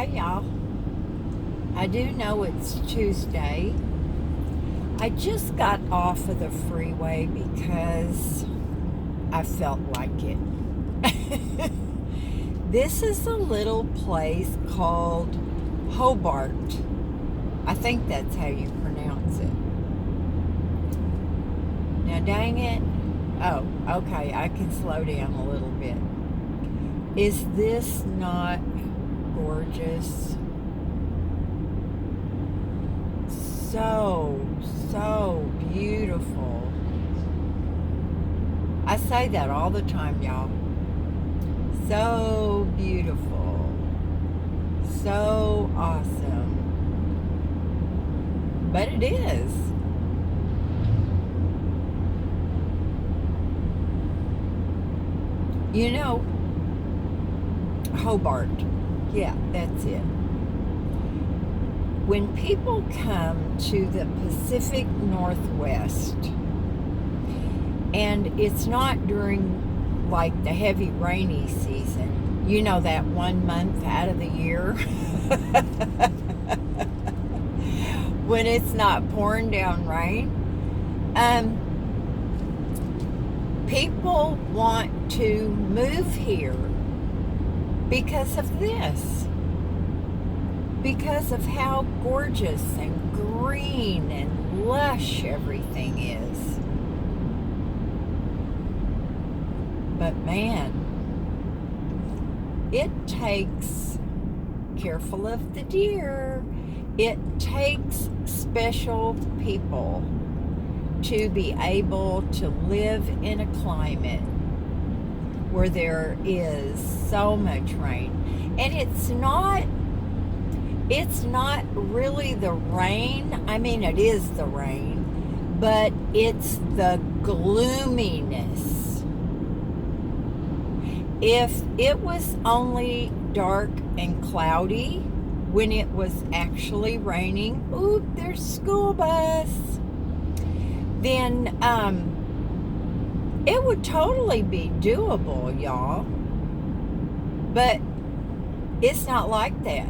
Hey y'all, I do know it's Tuesday. I just got off of the freeway because I felt like it. This is a little place called Hobart. I think that's how you pronounce it. Now, dang it. Oh, okay, I can slow down a little bit. Is this not gorgeous? So beautiful. I say that all the time, y'all. So beautiful. So awesome. But it is. You know, Hobart. Yeah, that's it. When people come to the Pacific Northwest, and it's not during like the heavy rainy season, you know, that 1 month out of the year when it's not pouring down rain, people want to move here because of this. Because of how gorgeous and green and lush everything is. But man, it takes, careful of the deer, it takes special people to be able to live in a climate where there is so much rain. And it's not really the rain. I mean, it is the rain, but it's the gloominess. If it was only dark and cloudy when it was actually raining, ooh, there's school bus, then it would totally be doable, y'all. But it's not like that.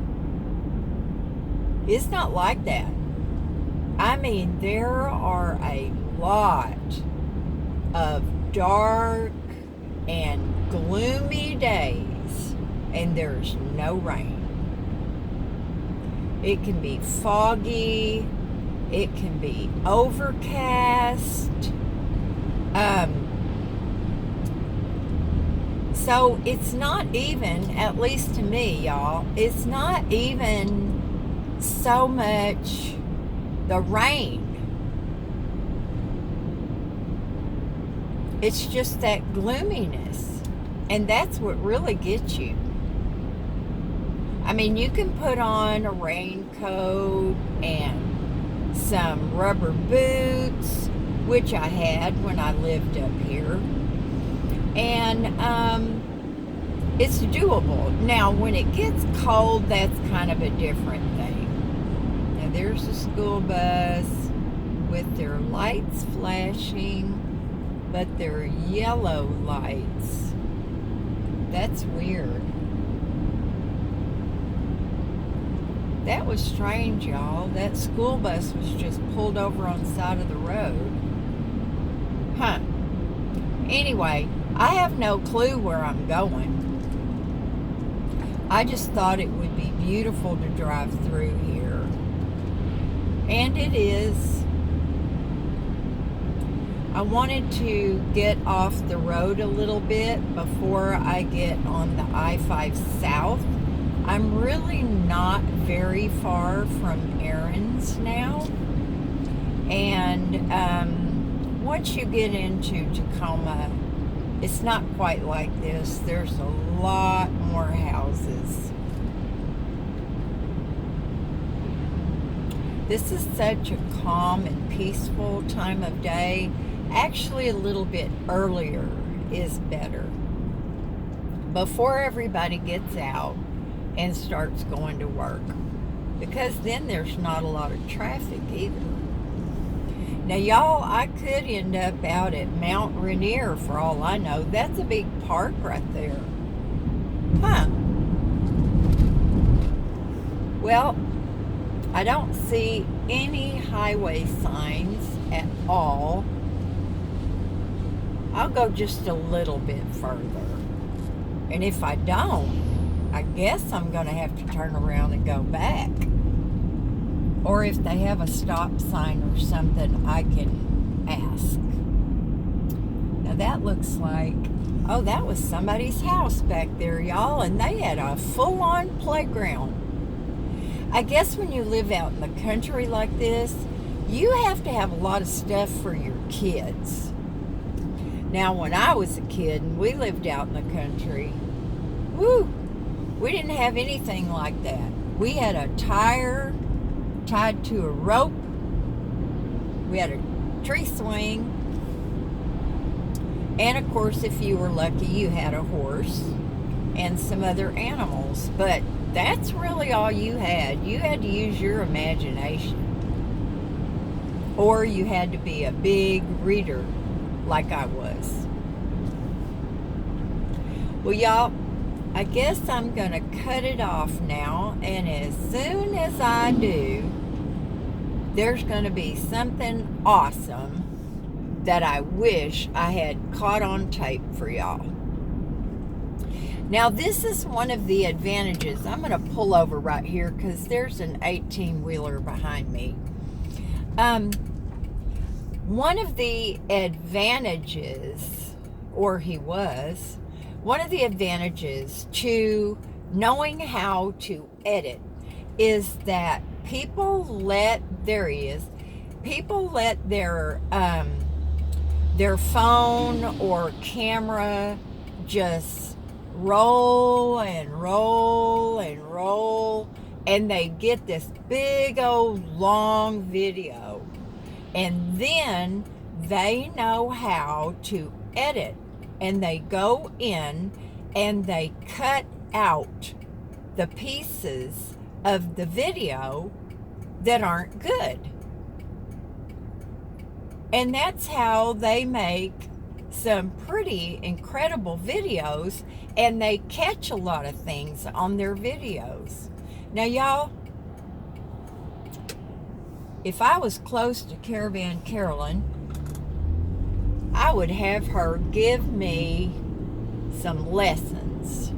It's not like that. I mean, there are a lot of dark and gloomy days, and there's no rain. It can be foggy. It can be overcast. So it's not even, at least to me, y'all, it's not even so much the rain. It's just that gloominess. And that's what really gets you. I mean, you can put on a raincoat and some rubber boots, which I had when I lived up here. And it's doable. Now, when it gets cold, that's kind of a different thing. Now, there's a school bus with their lights flashing, but they're yellow lights. That's weird. That was strange, y'all. That school bus was just pulled over on the side of the road. Huh. Anyway, I have no clue where I'm going. I just thought it would be beautiful to drive through here. And it is. I wanted to get off the road a little bit before I get on the I-5 South. I'm really not very far from Aaron's now. And once you get into Tacoma, it's not quite like this. There's a lot more houses. This is such a calm and peaceful time of day. Actually, a little bit earlier is better. Before everybody gets out and starts going to work. Because then there's not a lot of traffic either. Now, y'all, I could end up out at Mount Rainier for all I know. That's a big park right there. Huh. Well, I don't see any highway signs at all. I'll go just a little bit further. And if I don't, I guess I'm going to have to turn around and go back. Or if they have a stop sign or something, I can ask. Now that looks like, oh, that was somebody's house back there, y'all, and they had a full-on playground. I guess when you live out in the country like this, you have to have a lot of stuff for your kids. Now, when I was a kid and we lived out in the country, we didn't have anything like that. We had a tire tied to a rope. We had a tree swing. And of course, if you were lucky, you had a horse and some other animals. But that's really all you had. You had to use your imagination. Or you had to be a big reader like I was. Well, y'all, I guess I'm going to cut it off now. And as soon as I do, there's going to be something awesome that I wish I had caught on tape for y'all. Now, this is one of the advantages. I'm going to pull over right here because there's an 18-wheeler behind me. One of the advantages, or he was, one of the advantages to knowing how to edit is that people let their phone or camera just roll and roll and roll, and they get this big old long video, and then they know how to edit, and they go in and they cut out the pieces of the video that aren't good. And that's how they make some pretty incredible videos, and they catch a lot of things on their videos. Now, y'all, if I was close to Caravan Carolyn, I would have her give me some lessons.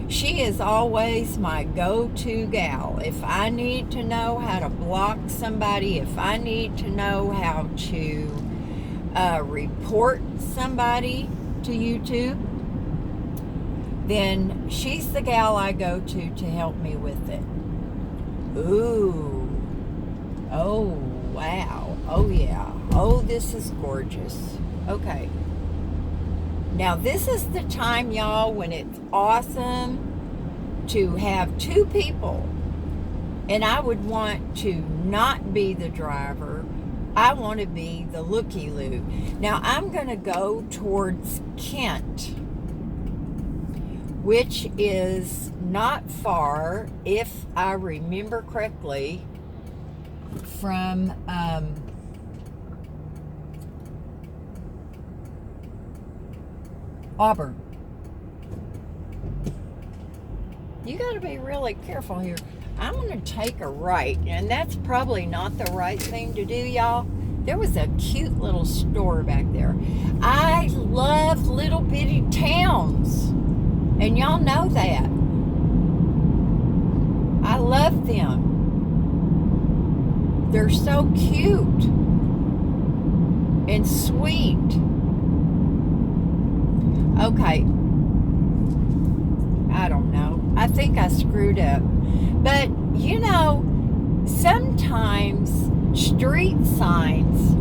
She is always my go-to gal. If I need to know how to block somebody, if I need to know how to report somebody to YouTube, then she's the gal I go to help me with it. Ooh. Oh, wow. Oh, yeah. Oh, this is gorgeous. Okay. Now, this is the time, y'all, when it's awesome to have two people. And I would want to not be the driver. I want to be the looky-loo. Now, I'm going to go towards Kent, which is not far, if I remember correctly, from Hobart. You got to be really careful here. I'm going to take a right, and that's probably not the right thing to do, y'all. There was a cute little store back there. I love little bitty towns, and y'all know that. I love them. They're so cute and sweet. Okay. I don't know. I think I screwed up. But, you know, sometimes street signs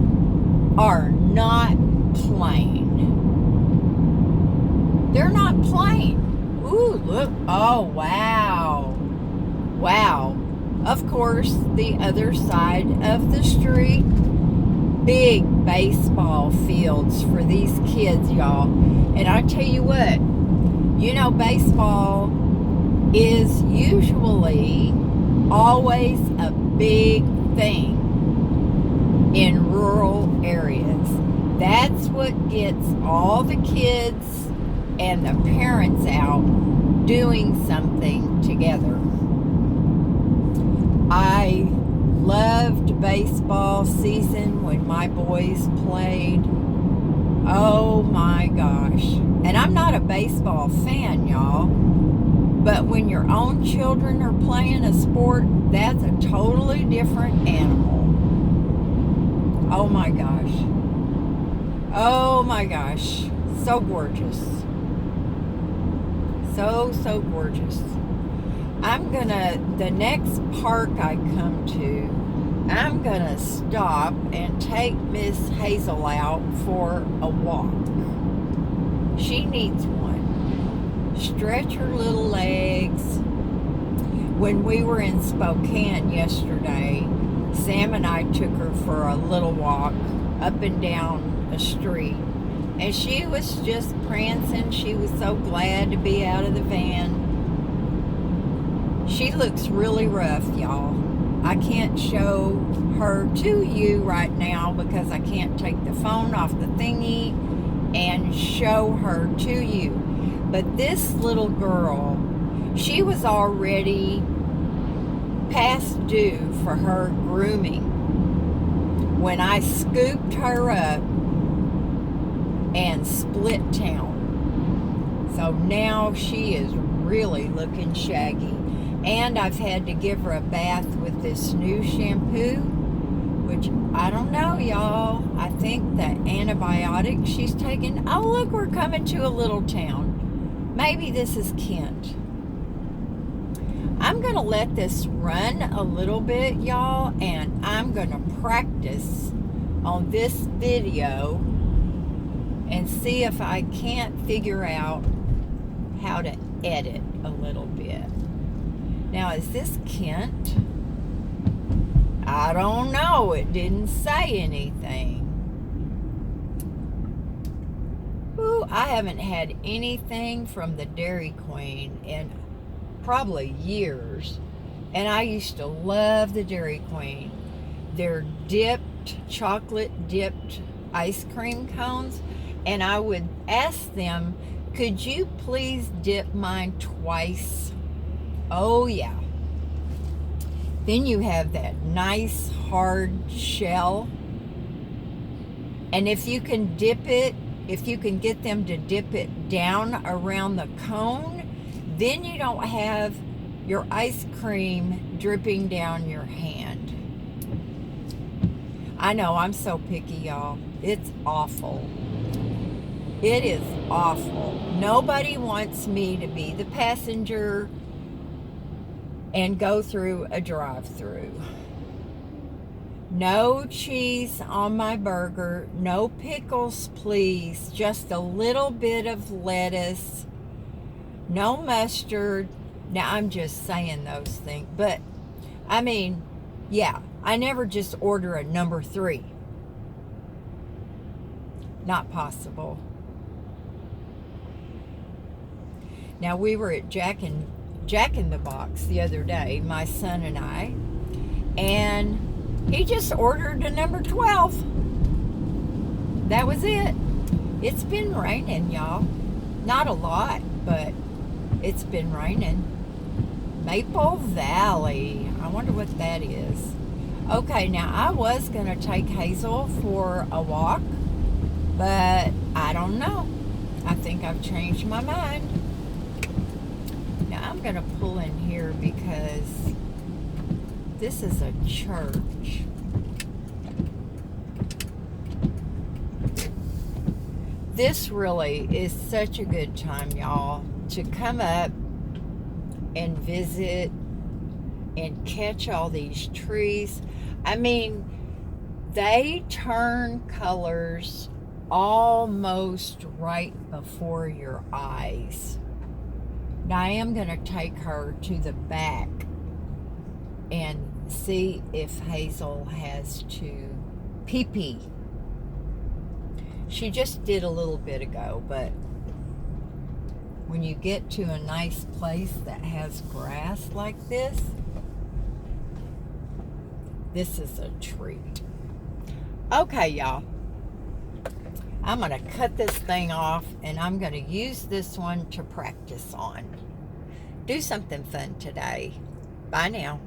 are not plain. They're not plain. Ooh, look. Oh, wow. Wow. Of course, the other side of the street, big baseball fields for these kids, y'all. And I tell you what, you know, baseball is usually always a big thing in rural areas. That's what gets all the kids and the parents out doing something together. I loved baseball season when my boys played. Oh my gosh. And I'm not a baseball fan, y'all. But when your own children are playing a sport, that's a totally different animal. Oh my gosh. Oh my gosh. So gorgeous. So gorgeous. The next park I come to, I'm gonna stop and take Miss Hazel out for a walk. She needs one. Stretch her little legs. When we were in Spokane yesterday, Sam and I took her for a little walk up and down a street. And she was just prancing. She was so glad to be out of the van. She looks really rough, y'all. I can't show her to you right now because I can't take the phone off the thingy and show her to you. But this little girl, she was already past due for her grooming when I scooped her up and split town. So now she is really looking shaggy. And I've had to give her a bath with this new shampoo, which I don't know, y'all. I think the antibiotic she's taking. Oh, look, we're coming to a little town. Maybe this is Kent. I'm going to let this run a little bit, y'all, and I'm going to practice on this video and see if I can't figure out how to edit a little bit. Now, is this Kent? I don't know. It didn't say anything. Ooh, I haven't had anything from the Dairy Queen in probably years. And I used to love the Dairy Queen. Their chocolate dipped ice cream cones. And I would ask them, could you please dip mine twice? Oh yeah. Then you have that nice hard shell. And if you can get them to dip it down around the cone, then you don't have your ice cream dripping down your hand. I know, I'm so picky, y'all. It's awful. It is awful. Nobody wants me to be the passenger and go through a drive-through. No cheese on my burger. No pickles, please. Just a little bit of lettuce. No mustard. Now, I'm just saying those things. But, I mean, yeah. I never just order a number 3. Not possible. Now, we were at Jack in the Box the other day, my son and I, and he just ordered a number 12. That was it. It's been raining, y'all. Not a lot, but it's been raining. Maple Valley. I wonder what that is. Okay, now I was going to take Hazel for a walk, but I don't know. I think I've changed my mind. Now I'm going to pull in here because this is a church. This really is such a good time, y'all, to come up and visit and catch all these trees. I mean, they turn colors almost right before your eyes. Now, I am going to take her to the back and see if Hazel has to pee-pee. She just did a little bit ago, but when you get to a nice place that has grass like this is a treat. Okay, y'all. I'm going to cut this thing off, and I'm going to use this one to practice on. Do something fun today. Bye now.